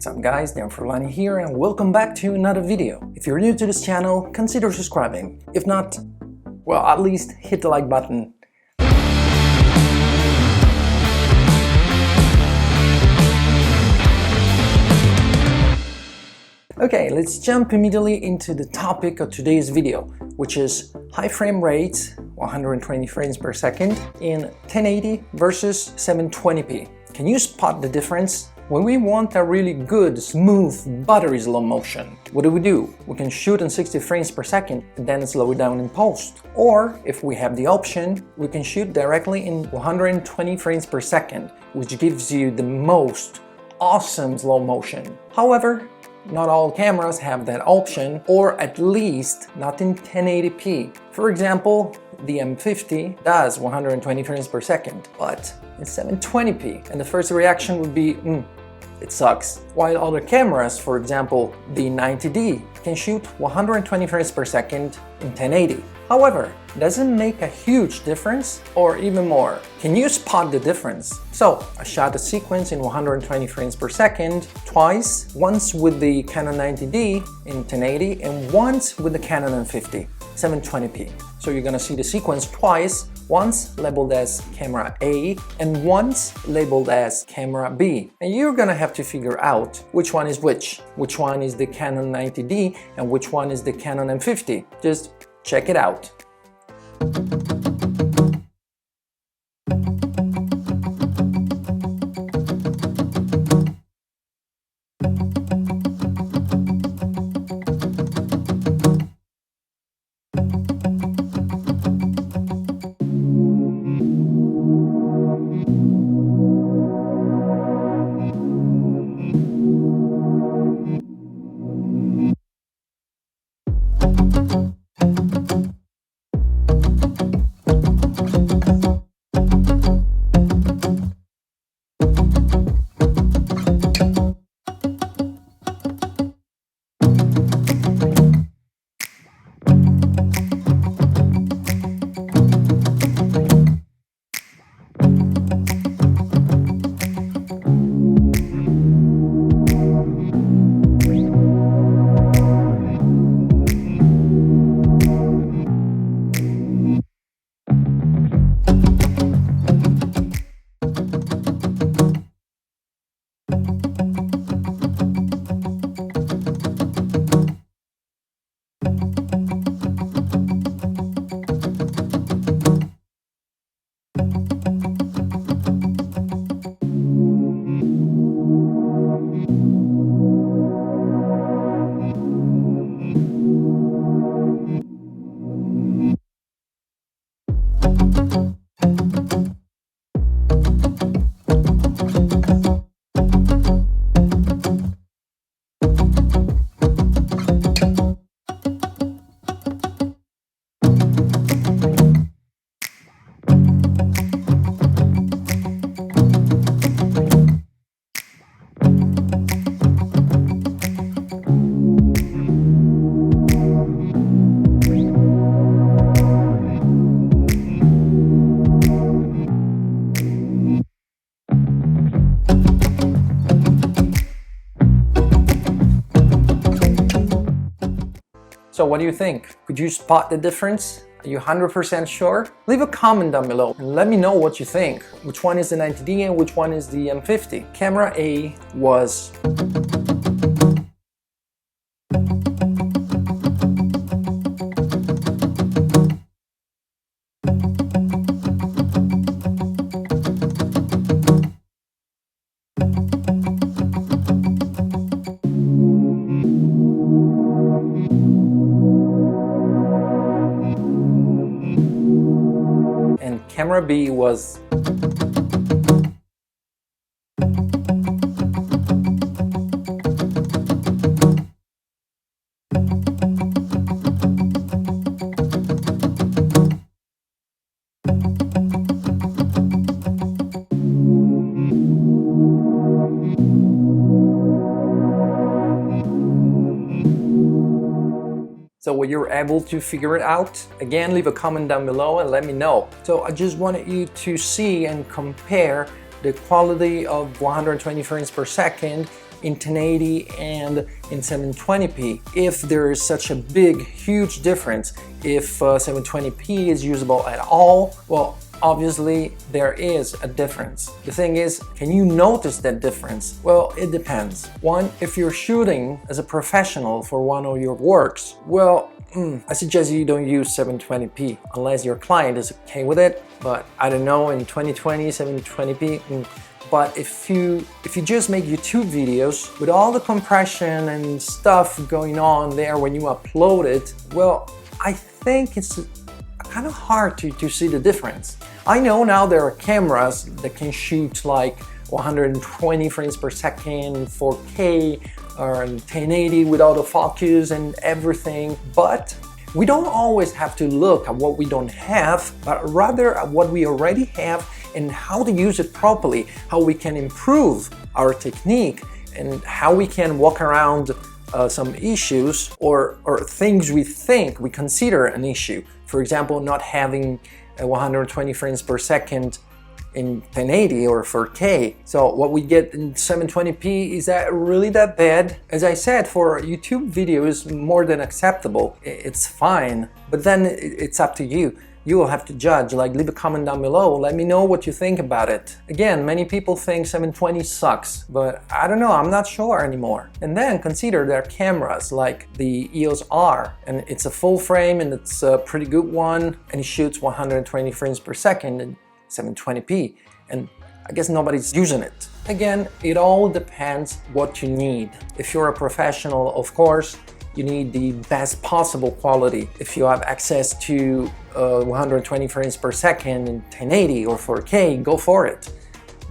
What's up guys, Dan Furlani here and welcome back to another video. If you're new to this channel, consider subscribing. If not, well, at least hit the like button. Okay, let's jump immediately into the topic of today's video, which is high frame rate, 120 frames per second in 1080 versus 720p. Can you spot the difference? When we want a really good, smooth, buttery slow motion, what do? We can shoot in 60 frames per second and then slow it down in post. Or, if we have the option, we can shoot directly in 120 frames per second, which gives you the most awesome slow motion. However, not all cameras have that option, or at least not in 1080p. For example, the M50 does 120 frames per second, but in 720p, and the first reaction would be, it sucks. While other cameras, for example, the 90D, can shoot 120 frames per second in 1080. However, does it make a huge difference? Or even more, can you spot the difference? So, I shot a sequence in 120 frames per second twice, once with the Canon 90D in 1080 and once with the Canon M50, 720p. So you're gonna see the sequence twice, once labeled as camera A and once labeled as camera B. And you're gonna have to figure out which one is which one is the Canon 90D and which one is the Canon M50. Just check it out. So what do you think? Could you spot the difference? Are you 100% sure? Leave a comment down below and let me know what you think. Which one is the 90D and which one is the M50? Camera A was... and camera B was... So were you able to figure it out? Again, leave a comment down below and let me know. So I just wanted you to see and compare the quality of 120 frames per second in 1080 and in 720p. If there is such a big, huge difference, if 720p is usable at all, well, obviously there is a difference. The thing is, can you notice that difference? Well, it depends. One, if you're shooting as a professional for one of your works, well, I suggest you don't use 720p unless your client is okay with it. But I don't know, in 2020, 720p. But if you just make YouTube videos with all the compression and stuff going on there when you upload it, well, I think it's kind of hard to see the difference. I know now there are cameras that can shoot like 120 frames per second, 4K, or 1080 with autofocus and everything, but we don't always have to look at what we don't have, but rather at what we already have and how to use it properly, how we can improve our technique, and how we can walk around some issues or things we consider an issue. For example, not having 120 frames per second in 1080 or 4K. So what we get in 720p, is that really that bad? As I said, for YouTube video is more than acceptable. It's fine, but then it's up to you. You will have to judge. Like, leave a comment down below, let me know what you think about it. Again, many people think 720 sucks, but I don't know, I'm not sure anymore. And then consider their cameras like the EOS R, and it's a full frame and it's a pretty good one, and it shoots 120 frames per second in 720p, and I guess nobody's using it. Again, it all depends what you need. If you're a professional, of course, you need the best possible quality. If you have access to 120 frames per second in 1080 or 4K, go for it.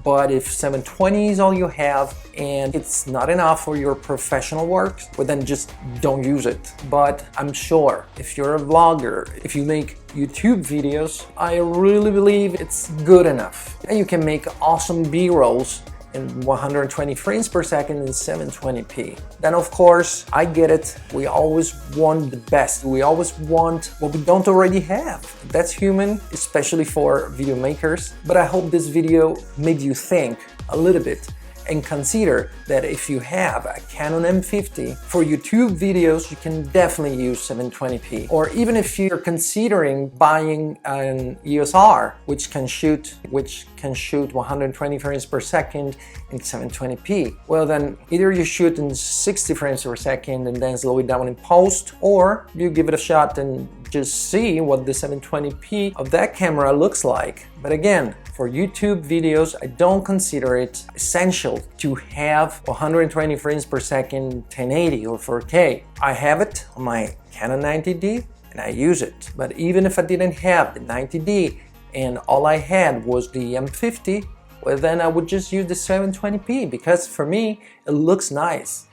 But if 720 is all you have and it's not enough for your professional work, well then just don't use it. But I'm sure if you're a vlogger, if you make YouTube videos, I really believe it's good enough. And you can make awesome B-rolls in 120 frames per second in 720p. Then of course, I get it, we always want the best. We always want what we don't already have. That's human, especially for video makers. But I hope this video made you think a little bit and consider that if you have a Canon M50 for YouTube videos, you can definitely use 720p. Or even if you're considering buying an EOS R, which can shoot 120 frames per second in 720p, well then either you shoot in 60 frames per second and then slow it down in post, or you give it a shot and just see what the 720p of that camera looks like. But again, for YouTube videos, I don't consider it essential to have 120 frames per second, 1080 or 4K. I have it on my Canon 90D and I use it. But even if I didn't have the 90D and all I had was the M50, well then I would just use the 720p, because for me, it looks nice.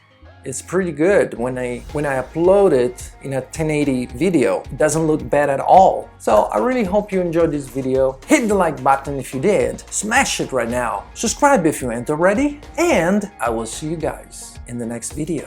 It's pretty good when I upload it in a 1080 video. It doesn't look bad at all. So I really hope you enjoyed this video. Hit the like button if you did. Smash it right now. Subscribe if you ain't already. And I will see you guys in the next video.